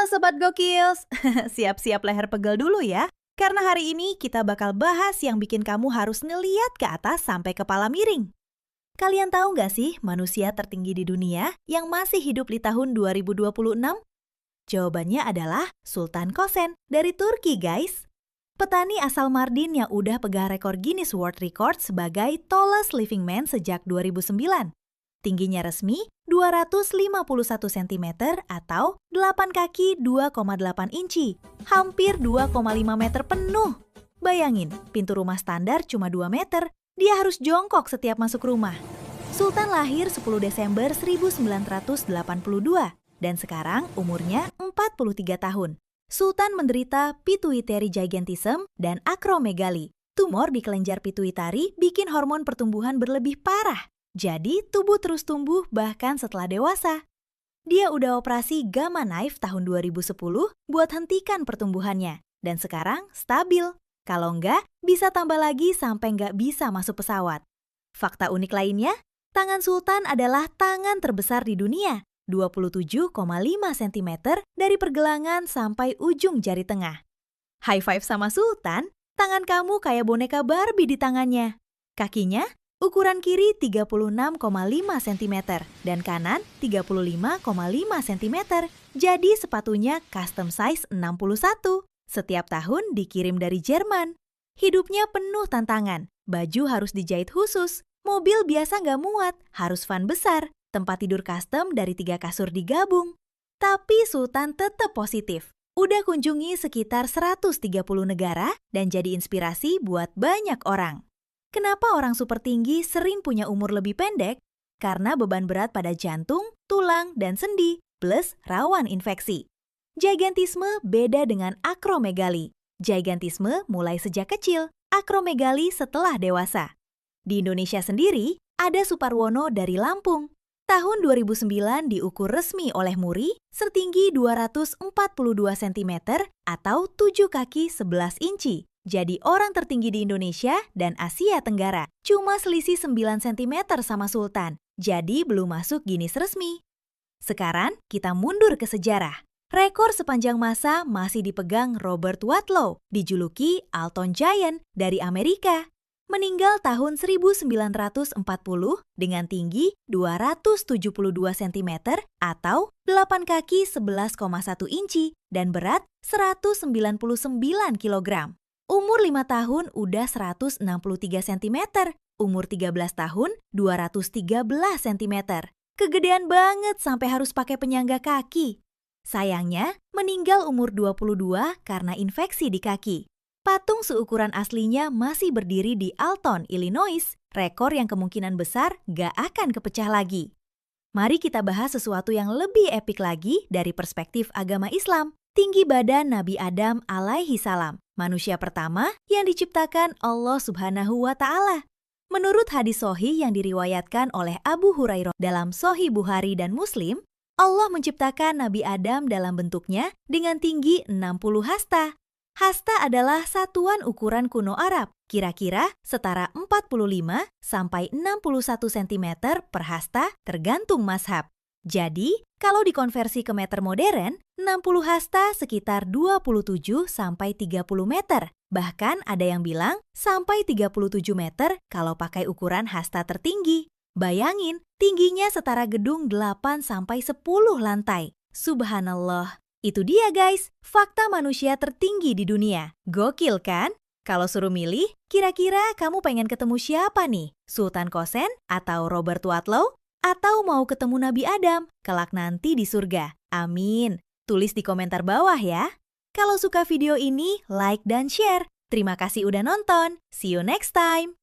Sobat Gokils, siap-siap leher pegel dulu ya. Karena hari ini kita bakal bahas yang bikin kamu harus ngeliat ke atas sampai kepala miring. Kalian tahu nggak sih manusia tertinggi di dunia yang masih hidup di tahun 2026? Jawabannya adalah Sultan Kosen dari Turki, guys. Petani asal Mardin yang udah pegang rekor Guinness World Record sebagai tallest living man sejak 2009. Tingginya resmi 251 cm atau 8 kaki 2,8 inci, hampir 2,5 meter penuh. Bayangin, pintu rumah standar cuma 2 meter, dia harus jongkok setiap masuk rumah. Sultan lahir 10 Desember 1982 dan sekarang umurnya 43 tahun. Sultan menderita pituitary gigantism dan acromegaly. Tumor di kelenjar pituitari bikin hormon pertumbuhan berlebih parah. Jadi, tubuh terus tumbuh bahkan setelah dewasa. Dia udah operasi gamma knife tahun 2010 buat hentikan pertumbuhannya. Dan sekarang stabil. Kalau enggak, bisa tambah lagi sampai nggak bisa masuk pesawat. Fakta unik lainnya, tangan Sultan adalah tangan terbesar di dunia. 27,5 cm dari pergelangan sampai ujung jari tengah. High five sama Sultan, tangan kamu kayak boneka Barbie di tangannya. Kakinya, ukuran kiri 36,5 cm dan kanan 35,5 cm. Jadi sepatunya custom size 61. Setiap tahun dikirim dari Jerman. Hidupnya penuh tantangan. Baju harus dijahit khusus. Mobil biasa nggak muat, harus van besar. Tempat tidur custom dari 3 kasur digabung. Tapi Sultan tetap positif. Udah kunjungi sekitar 130 negara dan jadi inspirasi buat banyak orang. Kenapa orang super tinggi sering punya umur lebih pendek? Karena beban berat pada jantung, tulang, dan sendi, plus rawan infeksi. Gigantisme beda dengan acromegaly. Gigantisme mulai sejak kecil, acromegaly setelah dewasa. Di Indonesia sendiri, ada Suparwono dari Lampung. Tahun 2009 diukur resmi oleh MURI setinggi 242 cm atau 7 kaki 11 inci. Jadi orang tertinggi di Indonesia dan Asia Tenggara. Cuma selisih 9 cm sama Sultan. Jadi belum masuk Guinness resmi. Sekarang kita mundur ke sejarah. Rekor sepanjang masa masih dipegang Robert Wadlow, dijuluki Alton Giant dari Amerika. Meninggal tahun 1940 dengan tinggi 272 cm atau 8 kaki 11,1 inci dan berat 199 kg. Umur 5 tahun udah 163 cm, umur 13 tahun 213 cm. Kegedean banget sampai harus pakai penyangga kaki. Sayangnya, meninggal umur 22 karena infeksi di kaki. Patung seukuran aslinya masih berdiri di Alton, Illinois, rekor yang kemungkinan besar gak akan kepecah lagi. Mari kita bahas sesuatu yang lebih epik lagi dari perspektif agama Islam. Tinggi badan Nabi Adam alaihi salam, manusia pertama yang diciptakan Allah Subhanahu wa Ta'ala. Menurut hadis sahih yang diriwayatkan oleh Abu Hurairah dalam Sahih Bukhari dan Muslim, Allah menciptakan Nabi Adam dalam bentuknya dengan tinggi 60 hasta. Hasta adalah satuan ukuran kuno Arab, kira-kira setara 45 sampai 61 cm per hasta tergantung mazhab. Jadi, kalau dikonversi ke meter modern, 60 hasta sekitar 27 sampai 30 meter. Bahkan ada yang bilang sampai 37 meter kalau pakai ukuran hasta tertinggi. Bayangin, tingginya setara gedung 8 sampai 10 lantai. Subhanallah. Itu dia guys, fakta manusia tertinggi di dunia. Gokil kan? Kalau suruh milih, kira-kira kamu pengen ketemu siapa nih? Sultan Kosen atau Robert Wadlow? Atau mau ketemu Nabi Adam kelak nanti di surga? Amin. Tulis di komentar bawah ya. Kalau suka video ini, like dan share. Terima kasih udah nonton. See you next time.